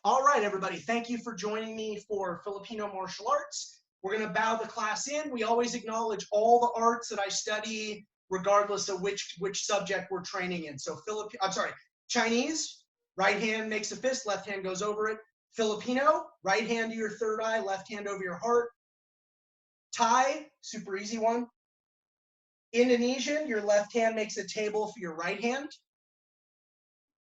All right, everybody, thank you for joining me for Filipino martial arts. We're going to bow the class in. We always acknowledge all the arts that I study, regardless of which subject we're training in. So Chinese, right hand makes a fist, left hand goes over it. Filipino, right hand to your third eye, left hand over your heart. Thai, super easy one. Indonesian, your left hand makes a table for your right hand.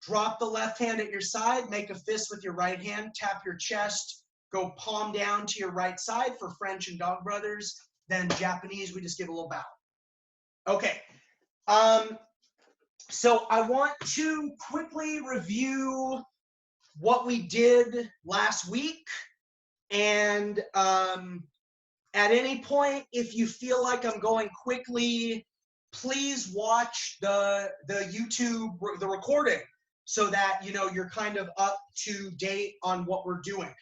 Drop the left hand at your side, make a fist with your right hand, tap your chest, go palm down to your right side for French and Dog Brothers. Then Japanese, we just give a little bow. Okay, so I want to quickly review what we did last week. And at any point, if you feel like I'm going quickly, please watch the YouTube, the recording, so that you're kind of up to date on what we're doing.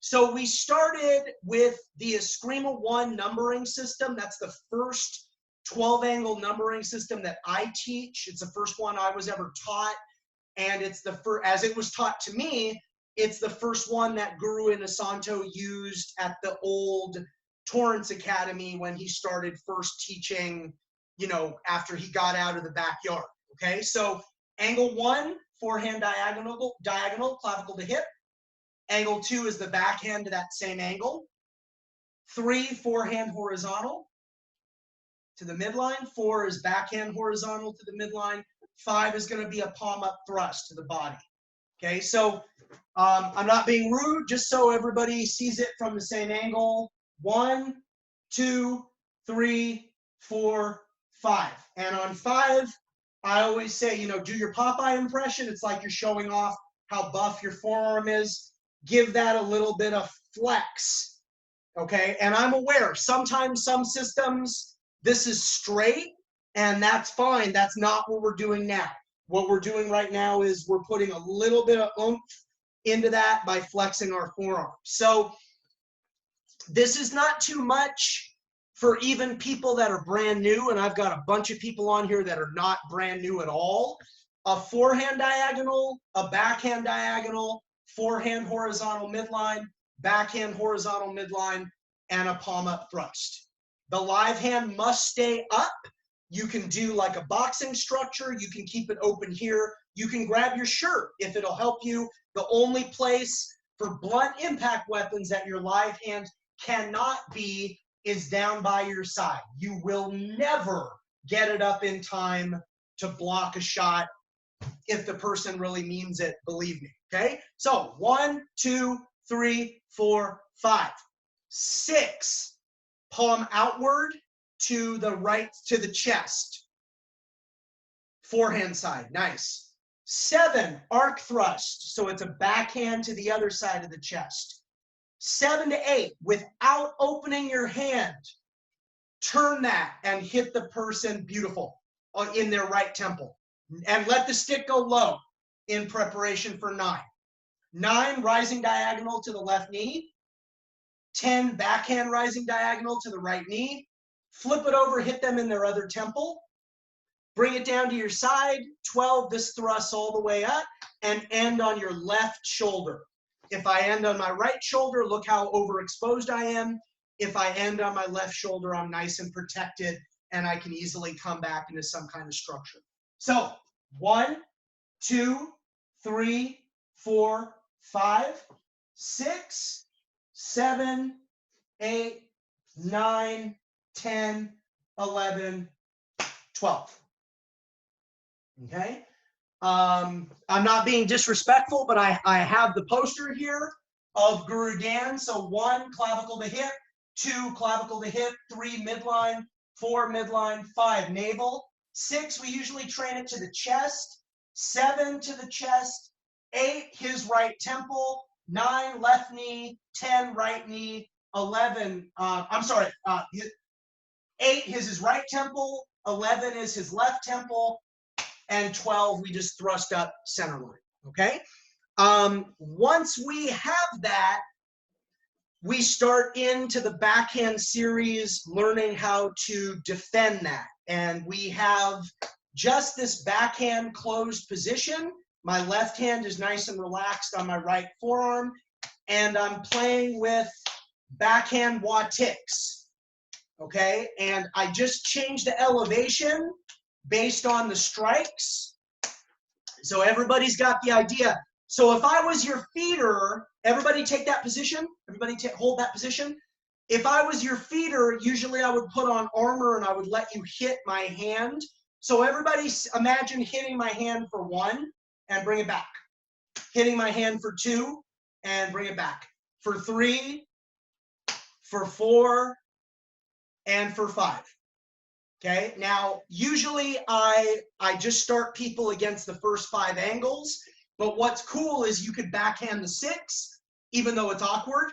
So we started with the Eskrima 1 numbering system. That's the first 12-angle numbering system that I teach. It's the first one I was ever taught, and it's the first, as it was taught to me, it's the first one that Guro Inosanto used at the old Torrance Academy when he started first teaching, after he got out of the backyard. Okay, so angle 1, forehand diagonal, clavicle to hip. Angle 2 is the backhand to that same angle. 3, forehand horizontal to the midline. 4 is backhand horizontal to the midline. 5 is going to be a palm up thrust to the body. Okay, so I'm not being rude, just so everybody sees it from the same angle. 1, 2, 3, 4, 5. And on 5, I always say, do your Popeye impression. It's like you're showing off how buff your forearm is. Give that a little bit of flex, okay? And I'm aware, sometimes some systems, this is straight, and that's fine. That's not what we're doing now. What we're doing right now is we're putting a little bit of oomph into that by flexing our forearm. So this is not too much for even people that are brand new, and I've got a bunch of people on here that are not brand new at all. A forehand diagonal, a backhand diagonal, forehand horizontal midline, backhand horizontal midline, and a palm up thrust. The live hand must stay up. You can do like a boxing structure. You can keep it open here. You can grab your shirt if it'll help you. The only place for blunt impact weapons that your live hand cannot be is down by your side. You will never get it up in time to block a shot if the person really means it, believe me, okay? So 1, 2, 3, 4, 5. 6, palm outward to the right, to the chest. Forehand side, nice. 7, arc thrust, so it's a backhand to the other side of the chest. 7 to 8, without opening your hand, turn that and hit the person beautiful in their right temple. And let the stick go low in preparation for 9. 9, rising diagonal to the left knee. 10, backhand rising diagonal to the right knee. Flip it over, hit them in their other temple. Bring it down to your side. 12, this thrusts all the way up and end on your left shoulder. If I end on my right shoulder, look how overexposed I am. If I end on my left shoulder, I'm nice and protected, and I can easily come back into some kind of structure. So 1, 2, 3, 4, 5, 6, 7, 8, 9, 10, 11, 12. Okay? I'm not being disrespectful, but I have the poster here of Guru Dan. So 1, clavicle to hip. 2, clavicle to hip. 3, midline. 4, midline. 5, navel. 6, we usually train it to the chest. 7, to the chest. 8, his right temple. 9, left knee. 10, right knee. 11, 8 is his right temple. 11 is his left temple. And 12, we just thrust up center line, okay? Once we have that, we start into the backhand series, learning how to defend that. And we have just this backhand closed position My left hand is nice and relaxed on my right forearm, and I'm playing with backhand watiks, okay? And I just changed the elevation based on the strikes. So everybody's got the idea. So if I was your feeder, everybody take that position. Everybody hold that position. If I was your feeder, usually I would put on armor and I would let you hit my hand. So everybody imagine hitting my hand for 1 and bring it back. Hitting my hand for 2 and bring it back. For 3, for 4, and for 5. Okay, now usually I just start people against the first 5 angles, but what's cool is you could backhand the 6, even though it's awkward.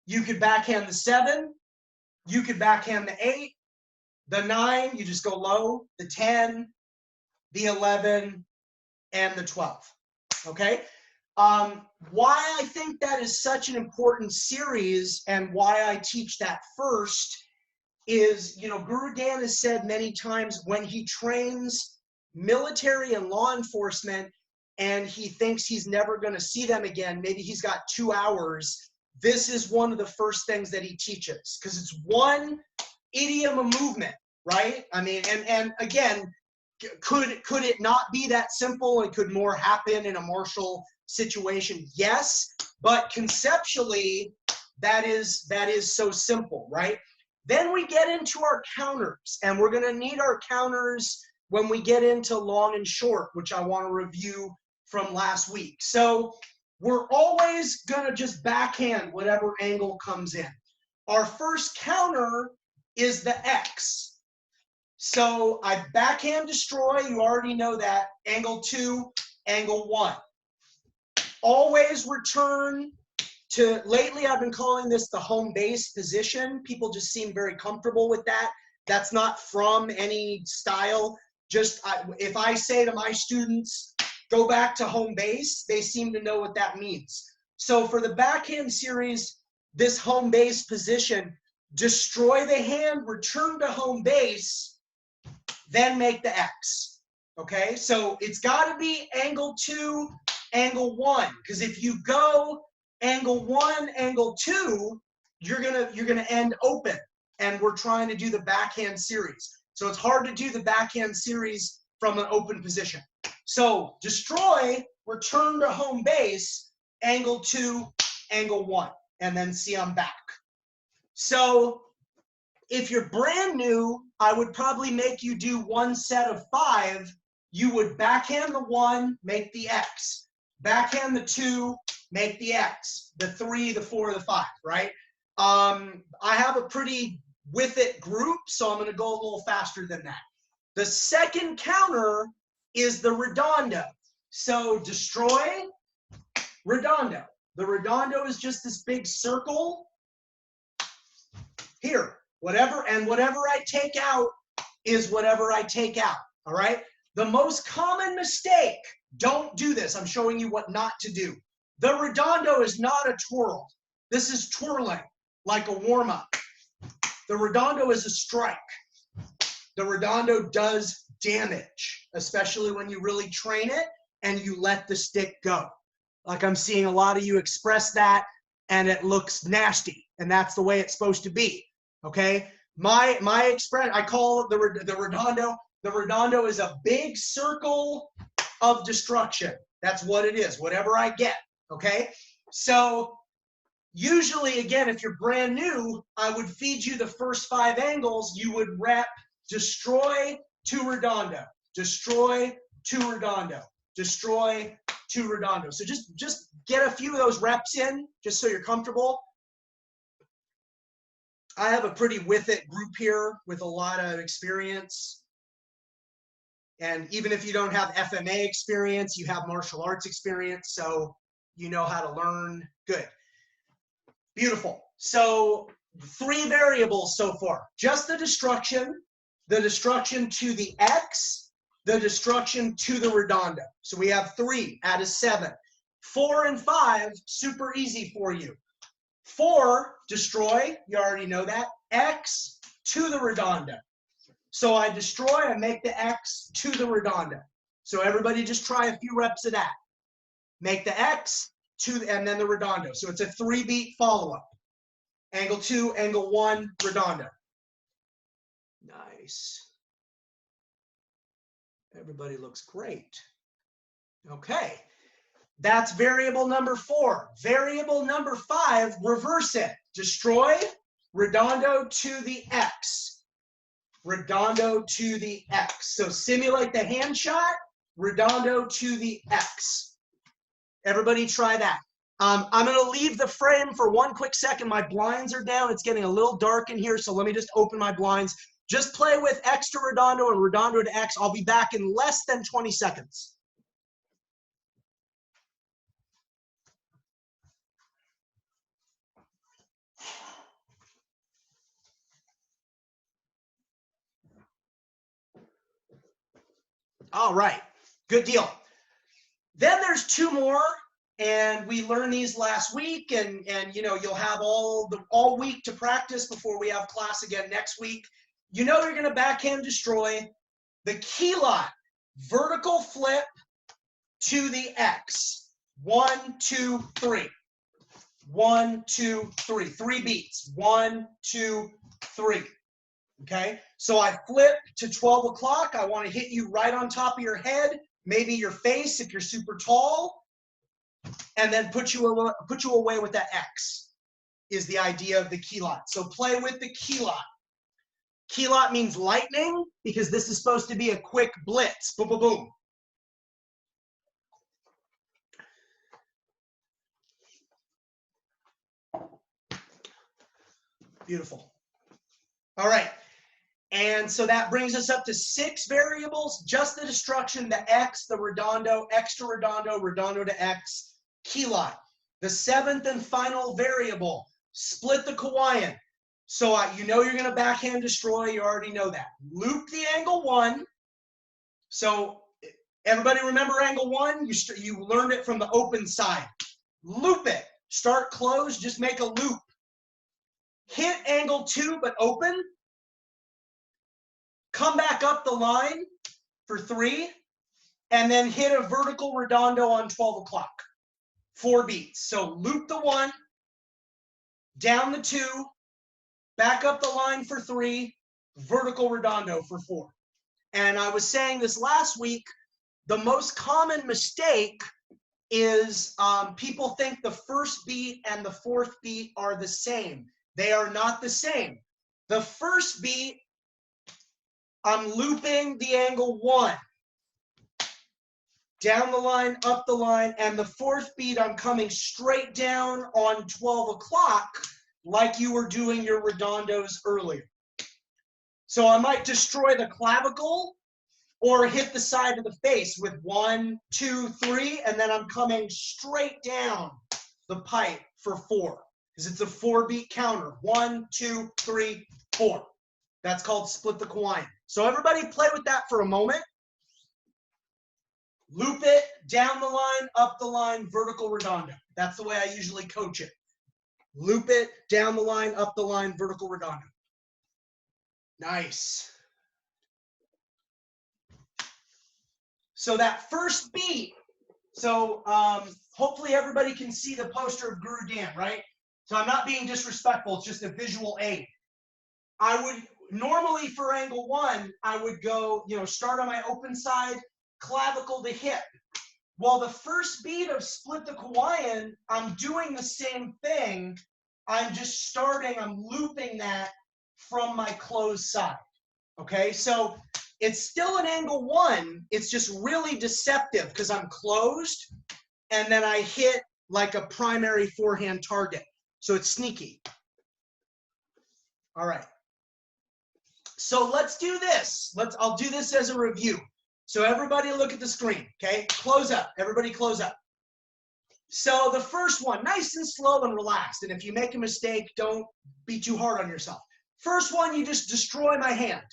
You could backhand the 7, you could backhand the 8, the 9, you just go low, the 10, the 11, and the 12, okay? Why I think that is such an important series and why I teach that first is, you know, Guru Dan has said many times when he trains military and law enforcement and he thinks he's never going to see them again, maybe he's got 2 hours, this is one of the first things that he teaches because it's one idiom of movement, right? I mean, and again, could it not be that simple and could more happen in a martial situation? Yes, but conceptually, that is so simple, right? Then we get into our counters, and we're going to need our counters when we get into long and short, which I want to review from last week. So we're always going to just backhand whatever angle comes in. Our first counter is the X. So I backhand destroy, you already know that, angle 2, angle 1. Always return to, lately I've been calling this the home base position. People just seem very comfortable with that. That's not from any style. Just if I say to my students, go back to home base, they seem to know what that means. So for the backhand series, this home base position, destroy the hand, return to home base, then make the X, okay? So it's gotta be angle 2, angle 1, because if you go angle 1, angle 2, you're gonna end open, and we're trying to do the backhand series. So it's hard to do the backhand series from an open position. So destroy, return to home base, angle 2, angle 1, and then see I'm back. So if you're brand new, I would probably make you do 1 set of 5. You would backhand the 1, make the X. Backhand the 2, make the X. The 3, the 4, the 5, right? I have a pretty with it group, so I'm going to go a little faster than that. The second counter is the redondo. So destroy, redondo. The redondo is just this big circle here. Whatever I take out is whatever I take out, all right? The most common mistake, don't do this. I'm showing you what not to do. The redondo is not a twirl. This is twirling, like a warm-up. The redondo is a strike. The redondo does damage, especially when you really train it and you let the stick go. Like I'm seeing a lot of you express that, and it looks nasty, and that's the way it's supposed to be. Okay, my expression, I call it the redondo. The redondo is a big circle of destruction. That's what it is, whatever I get, okay? So usually, again, if you're brand new, I would feed you the first 5 angles. You would rep destroy to redondo, destroy to redondo, destroy to redondo. So just get a few of those reps in, just so you're comfortable. I have a pretty with it group here with a lot of experience. And even if you don't have FMA experience, you have martial arts experience, so you know how to learn. Good. Beautiful. So 3 variables so far. Just the destruction to the X, the destruction to the redondo. So we have 3 out of 7. 4 and 5, super easy for you. 4, destroy, you already know that. X to the redondo. So I destroy, I make the X to the redondo. So everybody just try a few reps of that. make the X, and then the redondo. So it's a 3-beat follow-up. Angle 2, angle 1, redondo. Nice. Everybody looks great. Okay. That's variable number 4. Variable number 5, reverse it. Destroy, redondo to the X. Redondo to the X. So simulate the hand shot, redondo to the X. Everybody try that. I'm going to leave the frame for one quick second. My blinds are down. It's getting a little dark in here, so let me just open my blinds. Just play with X to redondo and redondo to X. I'll be back in less than 20 seconds. All right, good deal. Then there's 2 more. And we learned these last week, and you know, you'll have all week to practice before we have class again next week. You know you're going to backhand destroy the key lot, vertical flip to the X. 1, 2, 3. 1, 2, 3. 3 beats. 1, 2, 3. Okay, so I flip to 12 o'clock. I want to hit you right on top of your head, maybe your face if you're super tall. And then put you away with that X is the idea of the key lot. So play with the key lot. Key lot means lightning because this is supposed to be a quick blitz. Boom, boom, boom. Beautiful. All right. And so that brings us up to 6 variables, just the destruction, the X, the redondo, X to redondo, redondo to X. Key lot. The 7th and final variable, split the Kawaiian. So you know you're going to backhand destroy. You already know that. Loop the angle 1. So everybody remember angle 1? You learned it from the open side. Loop it. Start close. Just make a loop. Hit angle 2, but open. Come back up the line for 3. And then hit a vertical redondo on 12 o'clock. 4 beats. So loop the 1, down the 2, back up the line for 3, vertical redondo for 4. And I was saying this last week, the most common mistake is people think the first beat and the 4th beat are the same. They are not the same. The first beat, I'm looping the angle 1. Down the line, up the line, and the 4th beat, I'm coming straight down on 12 o'clock like you were doing your redondos earlier. So I might destroy the clavicle or hit the side of the face with 1, 2, 3, and then I'm coming straight down the pipe for 4 because it's a 4-beat counter. 1, 2, 3, 4. That's called split the Kawaiian. So everybody play with that for a moment. Loop it, down the line, up the line, vertical redondo. That's the way I usually coach it. Loop it, down the line, up the line, vertical redondo. Nice. So that first beat, so hopefully everybody can see the poster of Guru Dan, right? So I'm not being disrespectful, it's just a visual aid. I would, normally for angle 1, I would go, you know, start on my open side, clavicle to hip. Well, the first beat of split the Kawaiian, I'm doing the same thing. I'm just starting, I'm looping that from my closed side. Okay, so it's still an angle 1. It's just really deceptive because I'm closed and then I hit like a primary forehand target. So it's sneaky. All right. So let's do this. I'll do this as a review. So everybody look at the screen, okay? Close up, everybody close up. So the first one, nice and slow and relaxed. And if you make a mistake, don't be too hard on yourself. First one, you just destroy my hand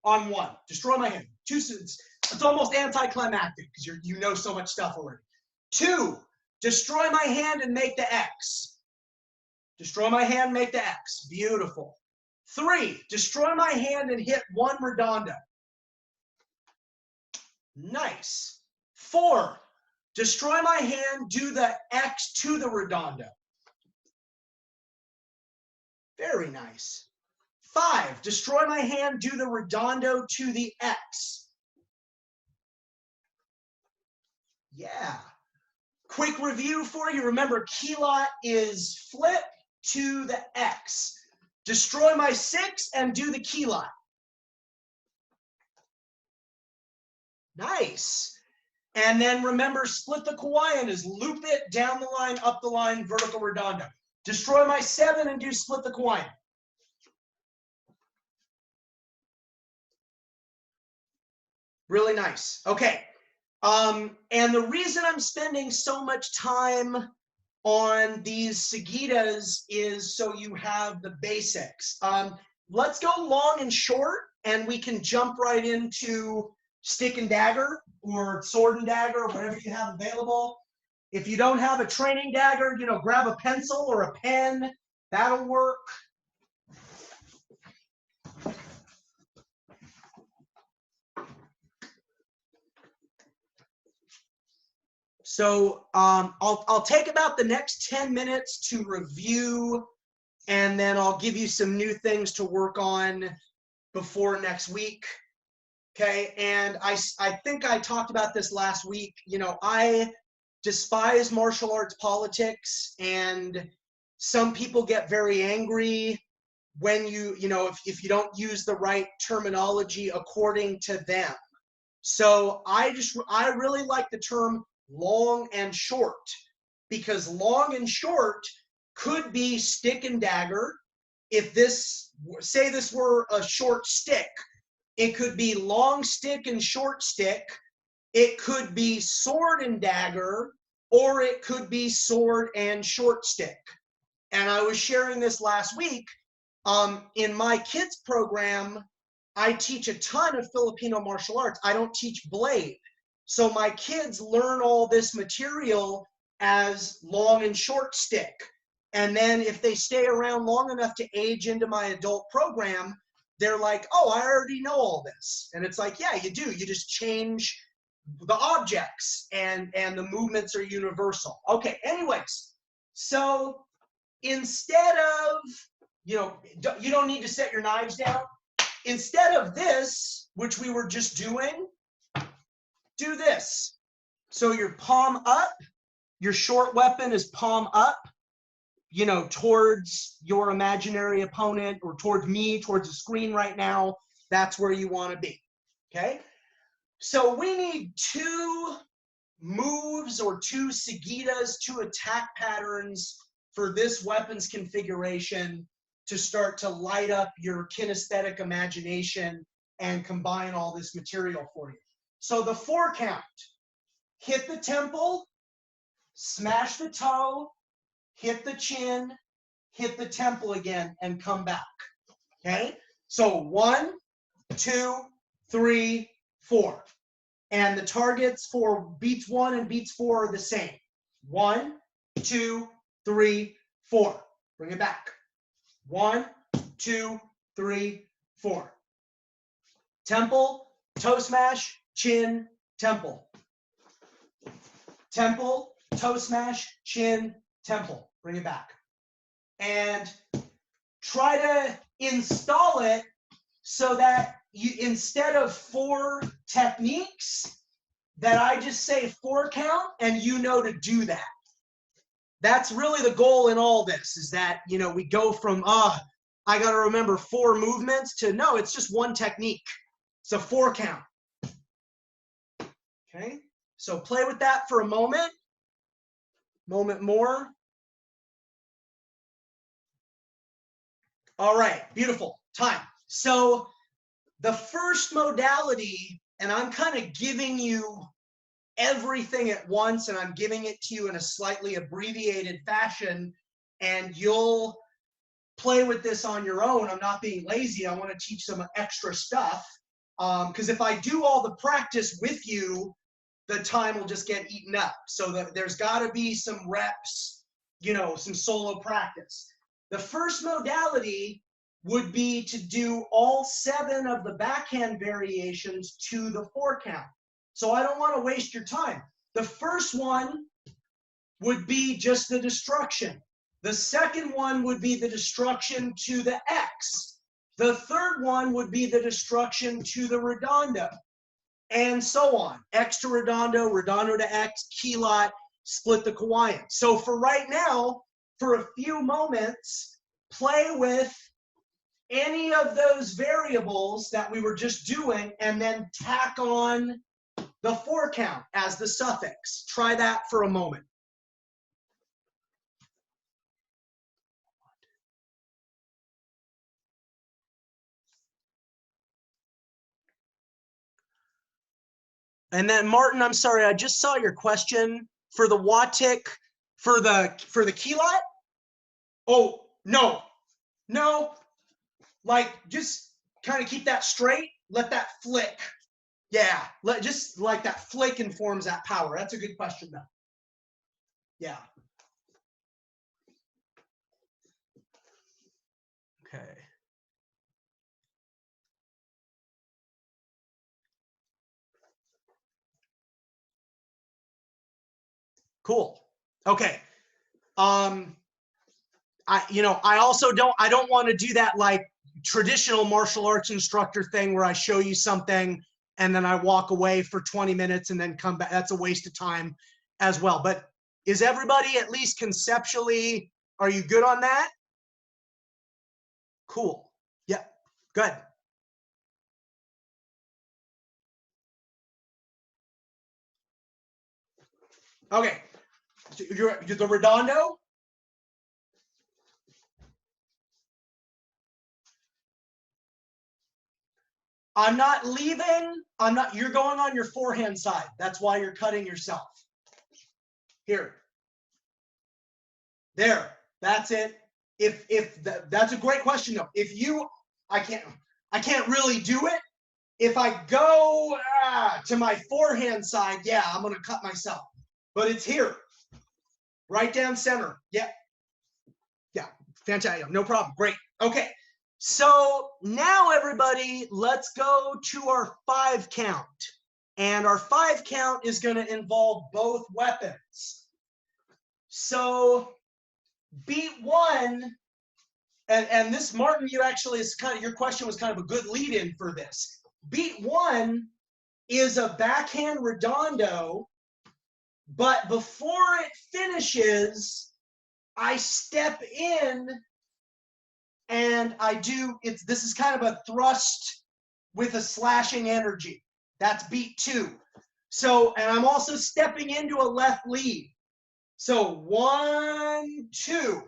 on 1. Destroy my hand. 2, it's almost anticlimactic because you know so much stuff already. 2, destroy my hand and make the X. Destroy my hand, make the X. Beautiful. 3, destroy my hand and hit 1 redondo. Nice. 4, Destroy my hand, do the X to the redondo. Very nice. 5, destroy my hand, do the redondo to the X. Yeah. Quick review for you. Remember, key lot is flip to the X. Destroy my 6 and do the key lot. Nice. And then remember, split the Hawaiian is loop it down the line, up the line, vertical redondo. Destroy my 7 and do split the Hawaiian. Really nice. Okay. And the reason I'm spending so much time on these seguidas is so you have the basics. Let's go long and short, and we can jump right into stick and dagger or sword and dagger, or whatever you have available. If you don't have a training dagger, you know, grab a pencil or a pen. That'll work. So I'll take about the next 10 minutes to review, and then I'll give you some new things to work on before next week. Okay, and I think I talked about this last week. You know, I despise martial arts politics, and some people get very angry when you know, if you don't use the right terminology according to them. So I really like the term long and short, because long and short could be stick and dagger. If this, say this were a short stick, it could be long stick and short stick. It could be sword and dagger, or it could be sword and short stick. And I was sharing this last week. In my kids program, I teach a ton of Filipino martial arts. I don't teach blade. So my kids learn all this material as long and short stick. And then if they stay around long enough to age into my adult program, they're like, oh, I already know all this. And it's like, yeah, you do. You just change the objects, and the movements are universal. Okay, anyways, so instead of, you know, you don't need to set your knives down. Instead of this, which we were just doing, do this. So your palm up, your short weapon is palm up, you know, towards your imaginary opponent, or towards me, towards the screen right now. That's where you want to be. Okay. So we need 2 moves or 2 seguidas, 2 attack patterns for this weapons configuration to start to light up your kinesthetic imagination and combine all this material for you. So the 4 count: hit the temple, smash the toe, hit the chin, hit the temple again, and come back. Okay? So 1, 2, 3, 4. And the targets for beats 1 and beats 4 are the same. 1, 2, 3, 4. Bring it back. 1, 2, 3, 4. Temple, toe smash, chin, temple. Temple, toe smash, chin, temple. Bring it back. And try to install it so that you, instead of 4 techniques, that I just say 4 count and you know to do that. That's really the goal in all this, is that, you know, we go from, I got to remember 4 movements, to no, it's just 1 technique. It's a 4 count. Okay, so play with that for a moment more. All right, beautiful. Time. So the first modality, and I'm kind of giving you everything at once, and I'm giving it to you in a slightly abbreviated fashion, and you'll play with this on your own. I'm not being lazy. I want to teach some extra stuff, because if I do all the practice with you, the time will just get eaten up. So there's got to be some reps, you know, some solo practice. The first modality would be to do all 7 of the backhand variations to the 4 count. So I don't want to waste your time. The first one would be just the destruction. The second one would be the destruction to the X. The third one would be the destruction to the redondo, and so on. X to redondo, redondo to X, kilot, split the kawayan. So for right now, for a few moments, play with any of those variables that we were just doing and then tack on the 4 count as the suffix. Try that for a moment. And then Martin, I'm sorry, I just saw your question for the Watik, for the kilot. Oh, no, like just kind of keep that straight. Let that flick. Yeah, just like that flick informs that power. That's a good question though. Yeah. Okay. Cool. Okay. I also don't want to do that like traditional martial arts instructor thing where I show you something and then I walk away for 20 minutes and then come back. That's a waste of time as well. But is everybody at least conceptually, are you good on that? Cool. Yeah, good. Okay. So you're the redondo. I'm not leaving. You're going on your forehand side. That's why you're cutting yourself. Here. There. That's it. That's a great question though. I can't really do it. If I go to my forehand side, yeah, I'm going to cut myself. But it's here. Right down center. Yeah. Yeah. Fantastic. No problem. Great. Okay. So now everybody, let's go to our 5 count. And our 5 count is going to involve both weapons. So beat 1, and this, Martin, you actually is kind of, your question was kind of a good lead in for this. Beat 1 is a backhand redondo, but before it finishes, I step in and this is kind of a thrust with a slashing energy. That's beat 2. So, and I'm also stepping into a left lead. So 1, 2,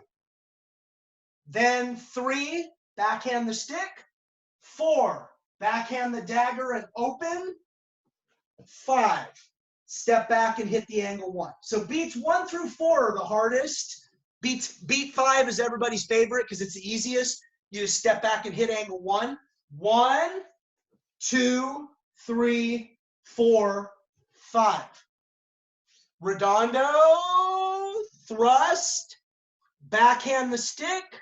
then 3, backhand the stick, 4, backhand the dagger and open, 5, step back and hit the angle 1. So beats 1 through 4 are the hardest. Beat 5 is everybody's favorite because it's the easiest. You just step back and hit angle 1. 1, 2, 3, 4, 5. Redondo, thrust, backhand the stick.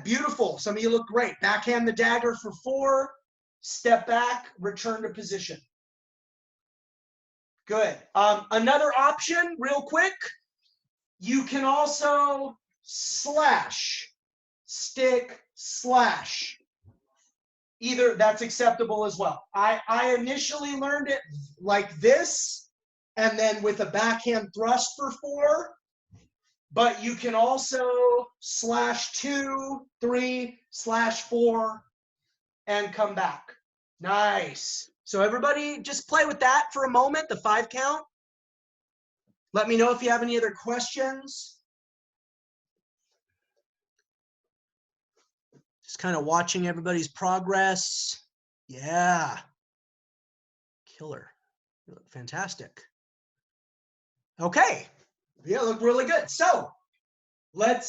Beautiful. Some of you look great. Backhand the dagger for 4. Step back, return to position. Good. Another option, real quick. You can also slash, stick, slash. Either, that's acceptable as well. I initially learned it like this, and then with a backhand thrust for 4. But you can also slash 2, 3, slash 4, and come back. Nice. So everybody just play with that for a moment, the 5 count. Let me know if you have any other questions. Just kind of watching everybody's progress. Yeah. Killer. You look fantastic. Okay. Yeah, look really good. So let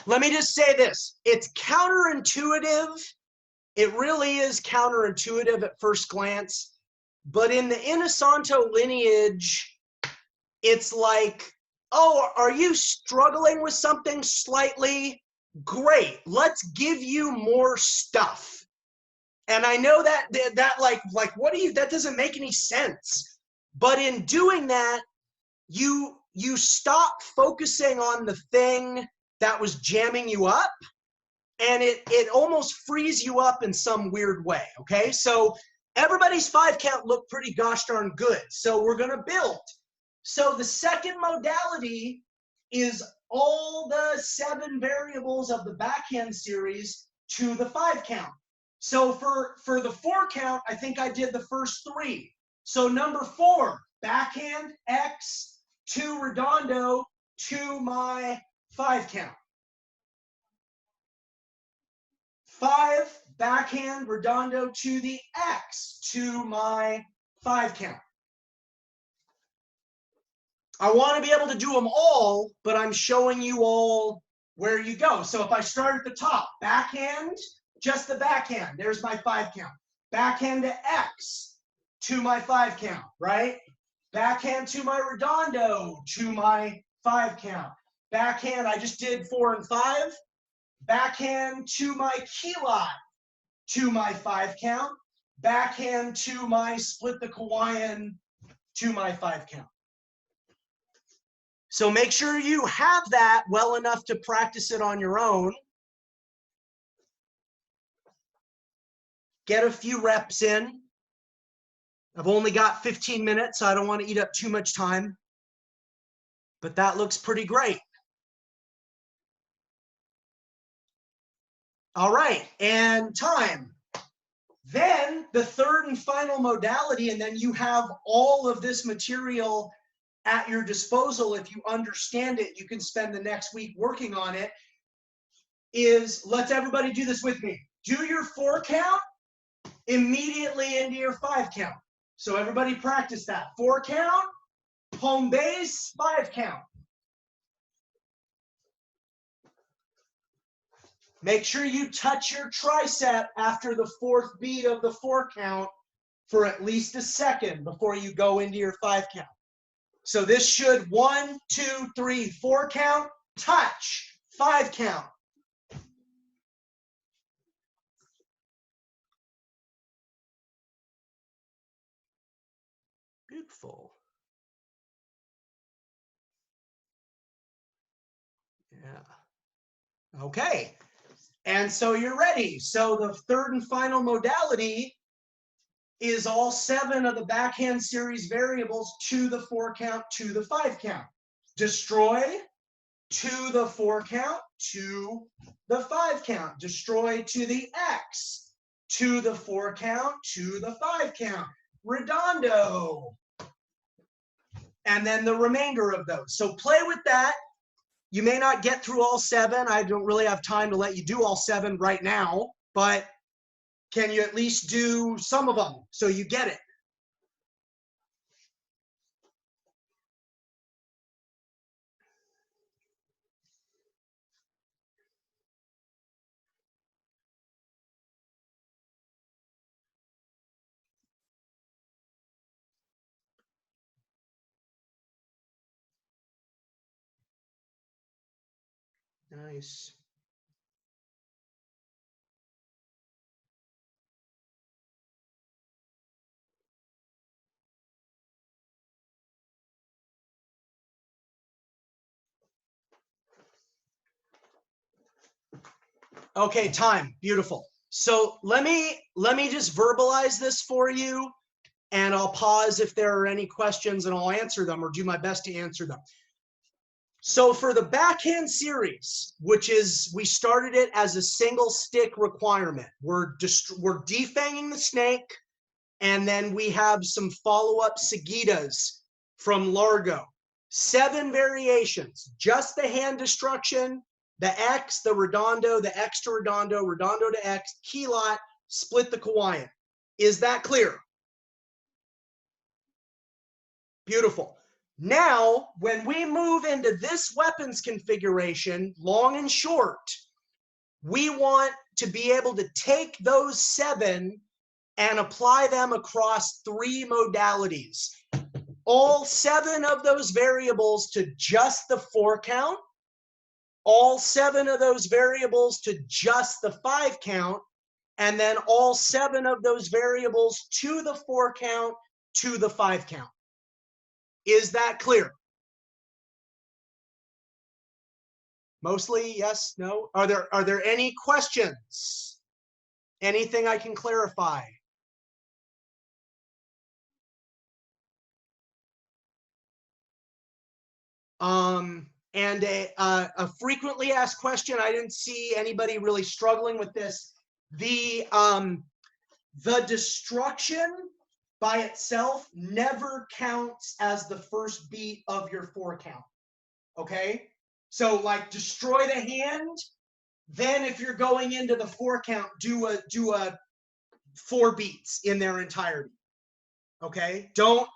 me just say this. It's counterintuitive. It really is counterintuitive at first glance. But in the Inosanto lineage, it's like, oh, are you struggling with something slightly? Great. Let's give you more stuff. And I know that like what do you, that doesn't make any sense. But in doing that, you stop focusing on the thing that was jamming you up, and it almost frees you up in some weird way, okay? So everybody's 5 count looked pretty gosh darn good. So we're gonna build. So the second modality is all the 7 variables of the backhand series to the 5 count. So for the 4 count, I think I did the first 3. So number 4, backhand, X, to redondo, to my 5 count. 5, backhand, redondo, to the X, to my 5 count. I want to be able to do them all, but I'm showing you all where you go. So if I start at the top, backhand, just the backhand, there's my 5 count. Backhand to X, to my 5 count, right? Backhand to my redondo, to my 5 count. Backhand, I just did 4 and 5. Backhand to my key lot, to my 5 count. Backhand to my split the Hawaiian, to my 5 count. So make sure you have that well enough to practice it on your own. Get a few reps in. I've only got 15 minutes, so I don't want to eat up too much time. But that looks pretty great. All right, and time. Then the third and final modality, and then you have all of this material at your disposal. If you understand it, you can spend the next week working on it, is, let's everybody do this with me. Do your 4 count immediately into your 5 count. So everybody practice that. 4 count, home base, 5 count. Make sure you touch your tricep after the 4th beat of the 4 count for at least a second before you go into your 5 count. So this should 1, 2, 3, 4 count, touch, 5 count. Beautiful. Yeah. Okay. And so you're ready. So the third and final modality is all 7 of the backhand series variables to the 4 count, to the 5 count. Destroy, to the 4 count, to the 5 count. Destroy to the X, to the 4 count, to the 5 count. Redondo. And then the remainder of those. So play with that. You may not get through all 7. I don't really have time to let you do all 7 right now, but can you at least do some of them so you get it? Nice. Okay, time. Beautiful. So let me just verbalize this for you, and I'll pause if there are any questions and I'll answer them or do my best to answer them. So for the backhand series, which is, we started it as a single stick requirement. We're defanging the snake, and then we have some follow-up seguidas from Largo. 7 variations, just the hand destruction, the X, the redondo, the X to redondo, redondo to X, key lot, split the Hawaiian. Is that clear? Beautiful. Now, when we move into this weapons configuration, long and short, we want to be able to take those 7 and apply them across 3 modalities. All 7 of those variables to just the 4 count, all 7 of those variables to just the 5 count, and then all 7 of those variables to the 4 count, to the 5 count. Is that clear? Mostly yes, no? Are there any questions? Anything I can clarify? And a frequently asked question, I didn't see anybody really struggling with this. The destruction by itself never counts as the first beat of your 4 count. Okay? So like destroy the hand, then if you're going into the 4 count, do a 4 beats in their entirety. Okay? Don't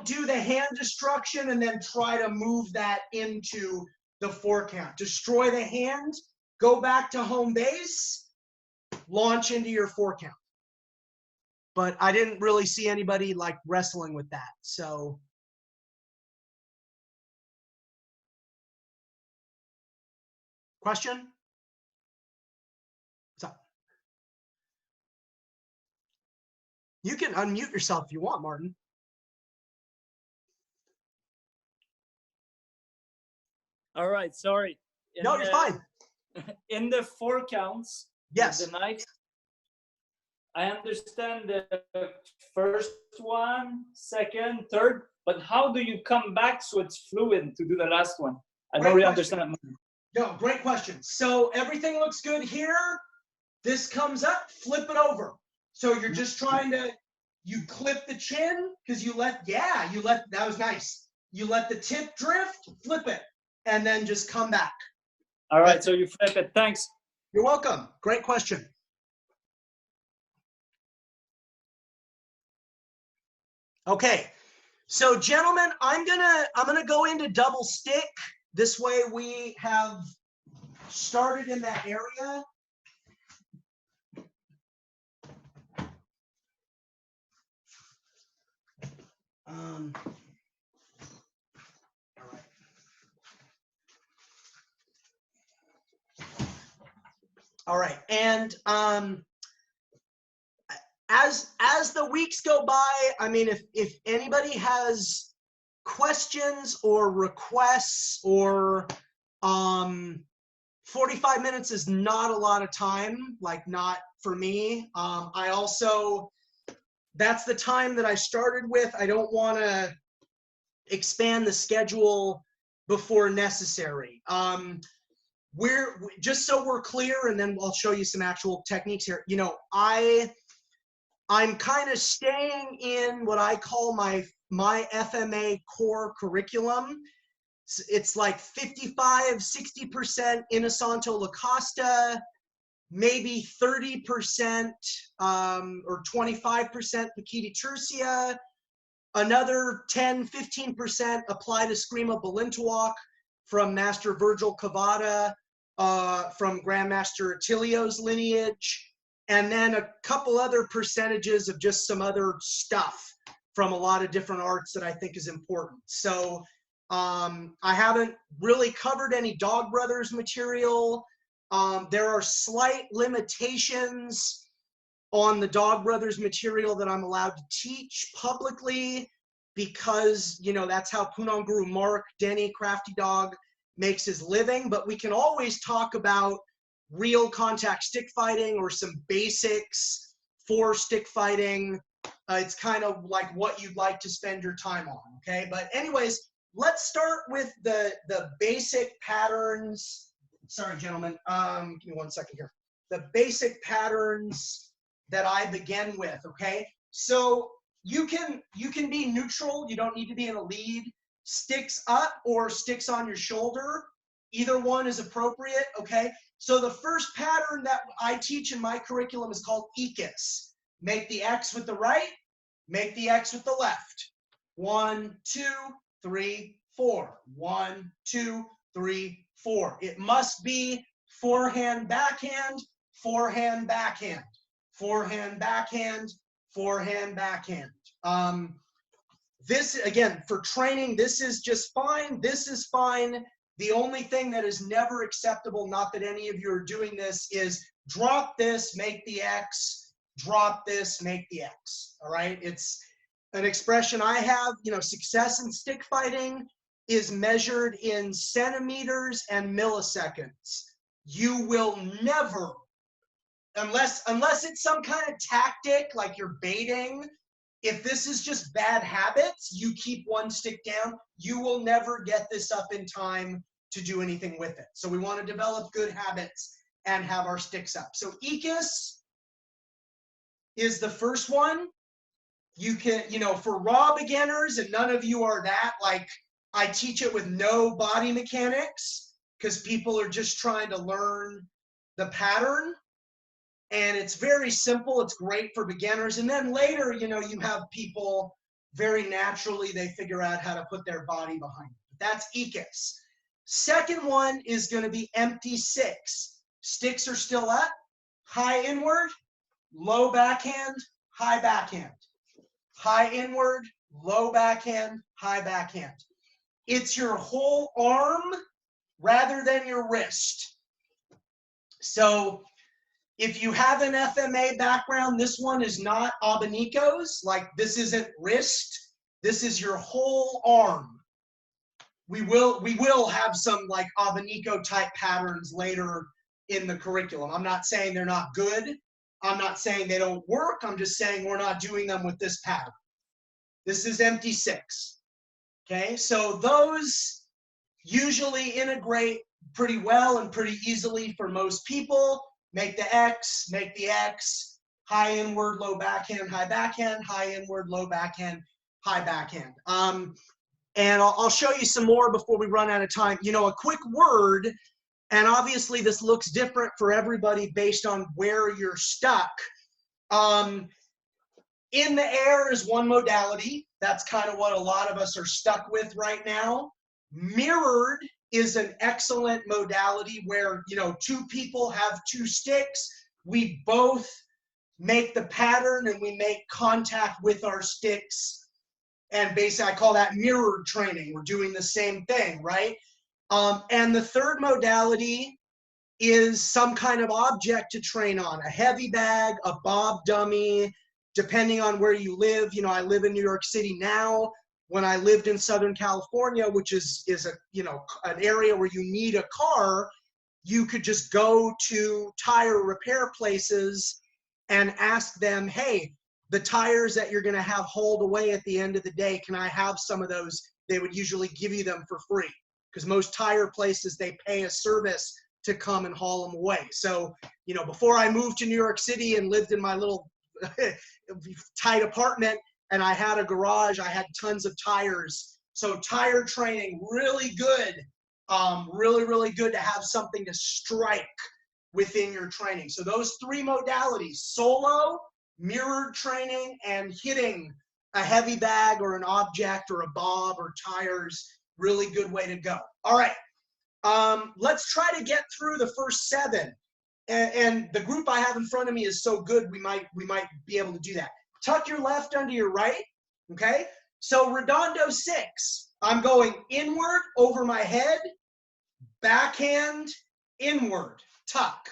do the hand destruction and then try to move that into the 4 count. Destroy the hand, go back to home base, launch into your 4 count. But I didn't really see anybody like wrestling with that. So question? What's up? You can unmute yourself if you want, Martin. All right, sorry. No, you're fine. In the 4 counts, yes, the knife, I understand the first one, second, third, but how do you come back so it's fluid to do the last one? I don't really understand. No, great question. So everything looks good here. This comes up, flip it over. So you're just trying to, you clip the chin because that was nice. You let the tip drift, flip it, and then just come back. All right, so you flip it. Thanks. You're welcome. Great question. Okay, so gentlemen, I'm gonna go into double stick. This way we have started in that area. All right. All right, and as the weeks go by, I mean, if anybody has questions or requests, or 45 minutes is not a lot of time, like not for me. I also, that's the time that I started with. I don't want to expand the schedule before necessary. We're just so we're clear, and then I'll show you some actual techniques here. You know, I'm kind of staying in what I call my FMA core curriculum. It's like 55, 60% Inosanto La Costa, maybe 30% or 25% Pekiti Tirsia, another 10, 15% applied Eskrima Balintawak from Master Virgil Cavada, from Grandmaster Attilio's lineage, and then a couple other percentages of just some other stuff from a lot of different arts that I think is important. So I haven't really covered any Dog Brothers material. There are slight limitations on the Dog Brothers material that I'm allowed to teach publicly, because, you know, that's how Punong Guru Marc, Denny, Crafty Dog makes his living. But we can always talk about real contact stick fighting or some basics for stick fighting. It's kind of like what you'd like to spend your time on, okay? But anyways, let's start with the basic patterns. Sorry, gentlemen, give me 1 second here. The basic patterns that I begin with, okay? So you can be neutral. You don't need to be in a lead. Sticks up or sticks on your shoulder. Either one is appropriate, okay? So the first pattern that I teach in my curriculum is called Ikis. Make the X with the right, make the X with the left. 1, 2, 3, 4. 1, 2, 3, 4. It must be forehand, backhand, forehand, backhand, forehand, backhand, forehand, backhand. This, again, for training, this is just fine. This is fine. The only thing that is never acceptable, not that any of you are doing this, is drop this, make the X, drop this, make the X. All right, it's an expression I have. You know, success in stick fighting is measured in centimeters and milliseconds. You will never, unless it's some kind of tactic like you're baiting, if this is just bad habits, you keep one stick down, you will never get this up in time to do anything with it. So we want to develop good habits and have our sticks up. So Ikis is the first one. You can, you know, for raw beginners, and none of you are that, like I teach it with no body mechanics because people are just trying to learn the pattern. And it's very simple. It's great for beginners. And then later, you know, you have people very naturally, they figure out how to put their body behind it. That's Ikis. Second one is going to be empty six. Sticks are still up, high inward, low backhand, high backhand. High inward, low backhand, high backhand. It's your whole arm rather than your wrist. So if you have an FMA background, this one is not abanicos. Like this isn't wrist. This is your whole arm. We will have some like abanico type patterns later in the curriculum. I'm not saying they're not good. I'm not saying they don't work. I'm just saying we're not doing them with this pattern. This is empty six. Okay, so those usually integrate pretty well and pretty easily for most people. Make the X, high inward, low backhand, high backhand, high inward, low backhand, high backhand. And I'll show you some more before we run out of time. You know, a quick word, and obviously this looks different for everybody based on where you're stuck. In the air is one modality. That's kind of what a lot of us are stuck with right now. Mirrored is an excellent modality where, you know, two people have two sticks. We both make the pattern and we make contact with our sticks. And basically I call that mirrored training. We're doing the same thing, right? And the third modality is some kind of object to train on, a heavy bag, a bob dummy, depending on where you live. You know, I live in New York City now. When I lived in Southern California, which is a, you know, an area where you need a car, you could just go to tire repair places and ask them, hey, the tires that you're going to have hauled away at the end of the day, can I have some of those? They would usually give you them for free because most tire places, they pay a service to come and haul them away. So, you know, before I moved to New York City and lived in my little tight apartment and I had a garage, I had tons of tires. So tire training, really good. Really good to have something to strike within your training. So those three modalities, solo, mirrored training, and hitting a heavy bag or an object or a bob or tires, really good way to go. All right, let's try to get through the first 7. And the group I have in front of me is so good, we might be able to do that. Tuck your left under your right, okay? So redondo 6, I'm going inward over my head, backhand, inward, tuck.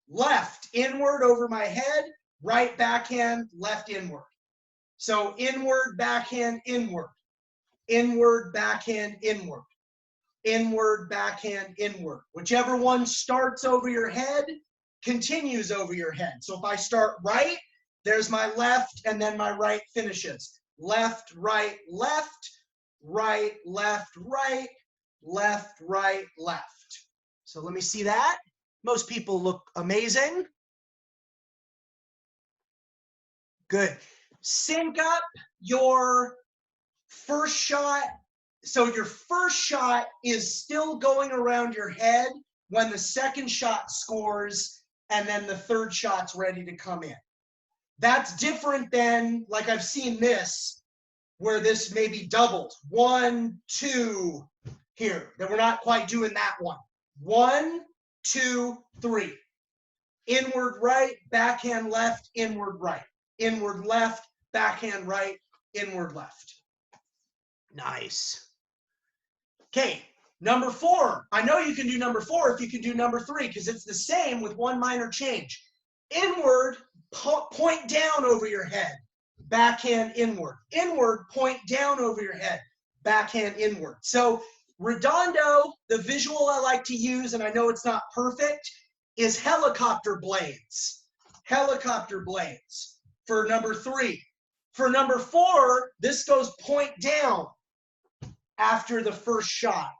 Left, inward over my head, right backhand, left inward. So inward, backhand, inward. Inward, backhand, inward. Inward, backhand, inward. Whichever one starts over your head, continues over your head. So if I start right, there's my left, and then my right finishes. Left, right, left, right, left, right, left, right, left. So let me see that. Most people look amazing. Good. Sync up your first shot. So your first shot is still going around your head when the second shot scores, and then the third shot's ready to come in. That's different than, like I've seen this, where this may be doubled. 1, 2, here. Then we're not quite doing that one. 1, 2, 3. Inward right, backhand left, inward right. Inward left, backhand right, inward left. Nice. Okay, Number 4, I know you can do number 4 if you can do number 3 because it's the same with one minor change. Inward, point down over your head, backhand inward. Inward, point down over your head, backhand inward. So redondo, the visual I like to use, and I know it's not perfect, is helicopter blades. Helicopter blades for number 3. For number 4, this goes point down after the first shot.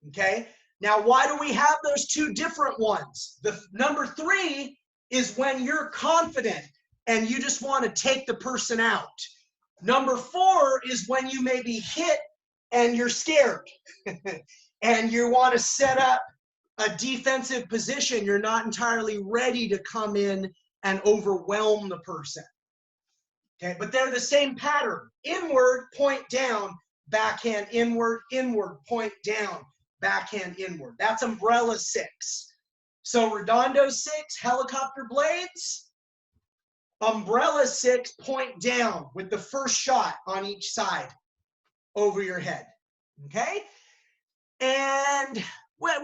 Okay, now why do we have those two different ones? The number 3 is when you're confident and you just want to take the person out. Number 4 is when you may be hit and you're scared and you want to set up a defensive position. You're not entirely ready to come in and overwhelm the person. Okay, but they're the same pattern. Inward, point down, backhand inward, inward, point down, backhand inward. That's umbrella 6. So redondo 6, helicopter blades. Umbrella 6, point down with the first shot on each side over your head. Okay? And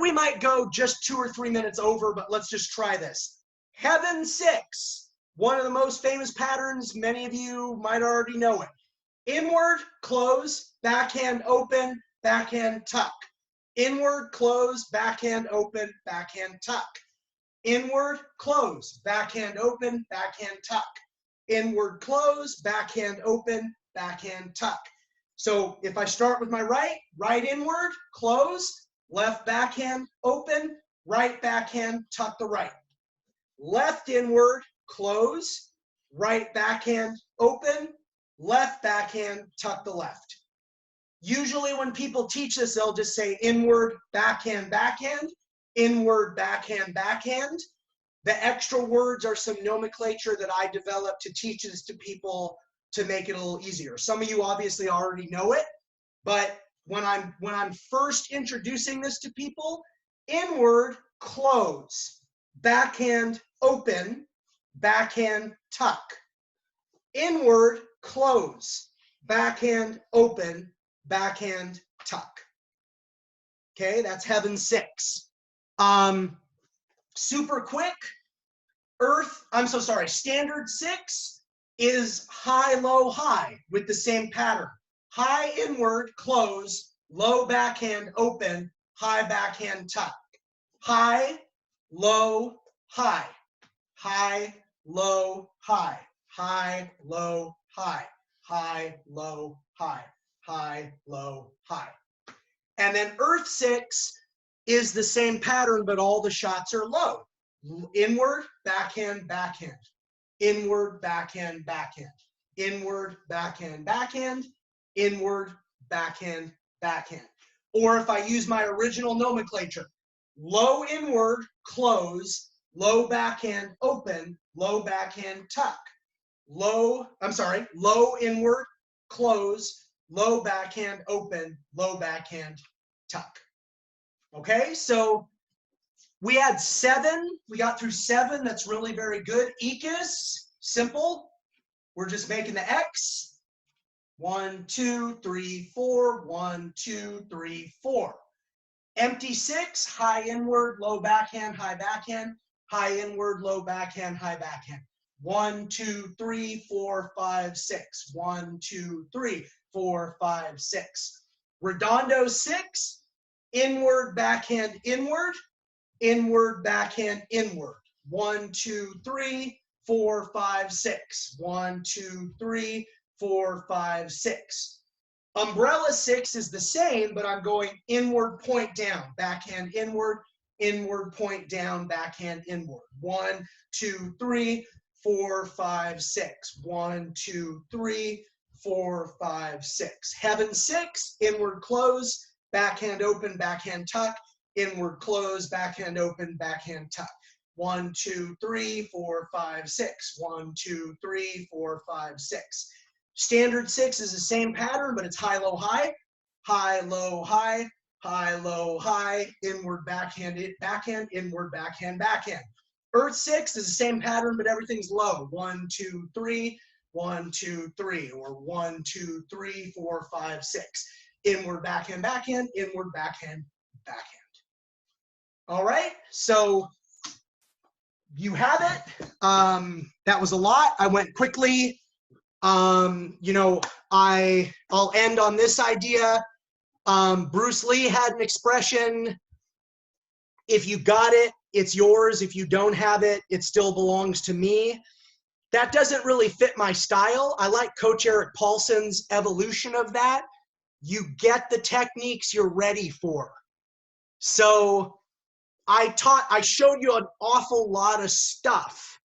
we might go just 2 or 3 minutes over, but let's just try this. Heaven 6, one of the most famous patterns. Many of you might already know it. Inward, close, backhand open, backhand tuck. Inward, close, backhand open, backhand tuck. Inward, close, backhand open, backhand tuck. Inward, close, backhand open, backhand tuck. So if I start with my right, right inward, close, left backhand open, right backhand tuck the right. Left inward, close, right backhand open, left backhand tuck the left. Usually when people teach this, they'll just say inward, backhand, backhand, inward, backhand, backhand. The extra words are some nomenclature that I developed to teach this to people to make it a little easier. Some of you obviously already know it, but when I'm first introducing this to people, inward, close, backhand, open, backhand, tuck. Inward, close, backhand, open, backhand, tuck. Okay, that's heaven 6. Super quick, standard 6 is high, low, high with the same pattern. High inward, close, low backhand, open, high backhand, tuck. High, low, high. High, low, high. High, low, high. High, low, high. High, low, high. And then earth 6 is the same pattern, but all the shots are low. Inward, backhand, backhand. Inward, backhand, backhand. Inward, backhand, backhand. Inward, backhand, backhand. Or if I use my original nomenclature, low inward, close, low backhand, open, low backhand, tuck. Low inward, close, low backhand, open, low backhand, tuck. Okay, so we had 7. We got through 7. That's really very good. Ikas, simple. We're just making the X. 1, 2, 3, 4. 1, 2, 3, 4. Empty 6, high inward, low backhand, high backhand. High inward, low backhand, high backhand. 1, 2, 3, 4, 5, 6. 1, 2, 3, 4, 5, 6. Redondo 6. Inward, backhand, inward. Inward, backhand, inward. 1, 2, 3, 4, 5, 6. 1, 2, 3, 4, 5, 6. Umbrella 6 is the same, but I'm going inward, point down, backhand, inward, inward, point down, backhand, inward. 1, 2, 3, 4, 5, 6. 1, 2, 3, 4, 5, 6. Heaven 6, inward, close, backhand, open, backhand, tuck. Inward, close, backhand, open, backhand, tuck. 1, 2, 3, 4, 5, 6. 1, 2, 3, 4, 5, 6. Standard 6 is the same pattern, but it's high, low, high. High, low, high. High, low, high. Inward, backhand, backhand. Inward, backhand, backhand. Earth 6 is the same pattern, but everything's low. 1, 2, 3. 1, 2, 3. Or 1, 2, 3, 4, 5, 6. inward, backhand, backhand, inward, backhand, backhand. All right, so you have it. That was a lot. I went quickly. You know, I'll end on this idea. Bruce Lee had an expression: if you got it, it's yours. If you don't have it, it still belongs to me. That doesn't really fit my style. I like Coach Eric Paulson's evolution of that. You get the techniques you're ready for. So I showed you an awful lot of stuff,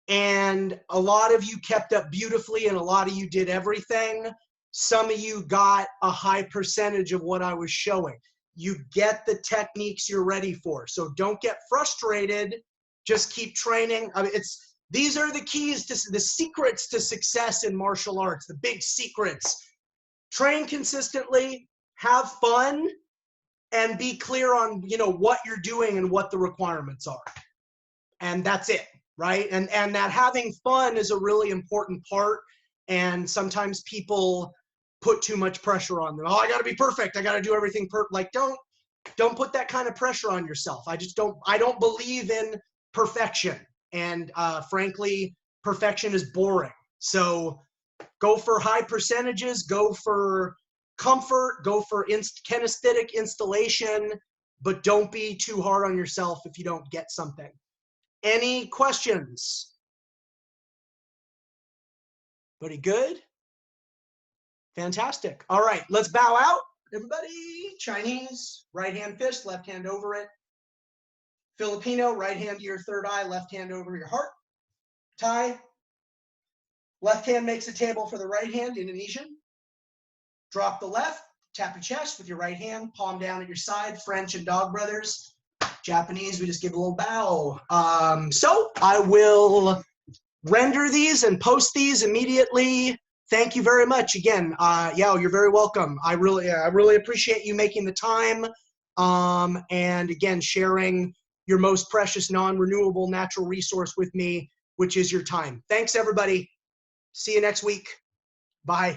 and a lot of you kept up beautifully and a lot of you did everything. Some of you got a high percentage of what I was showing. You get the techniques you're ready for. So don't get frustrated. Just keep training. I mean, these are the keys to the secrets to success in martial arts, the big secrets. Train consistently, have fun, and be clear on, you know, what you're doing and what the requirements are. And that's it, right? And that having fun is a really important part. And sometimes people put too much pressure on them. Oh, I got to be perfect. I got to do everything perfect. Like, don't put that kind of pressure on yourself. I don't believe in perfection. And frankly, perfection is boring. So go for high percentages, go for comfort, go for kinesthetic installation, but don't be too hard on yourself if you don't get something. Any questions? Everybody good? Fantastic. All right, let's bow out. Everybody, Chinese, right hand fist, left hand over it. Filipino, right hand to your third eye, left hand over your heart. Thai, left hand makes a table for the right hand. Indonesian, drop the left, tap your chest with your right hand, palm down at your side. French and Dog Brothers. Japanese, we just give a little bow. So I will render these and post these immediately. Thank you very much again. Yeah, you're very welcome. I really appreciate you making the time. And again, sharing your most precious, non-renewable natural resource with me, which is your time. Thanks, everybody. See you next week. Bye.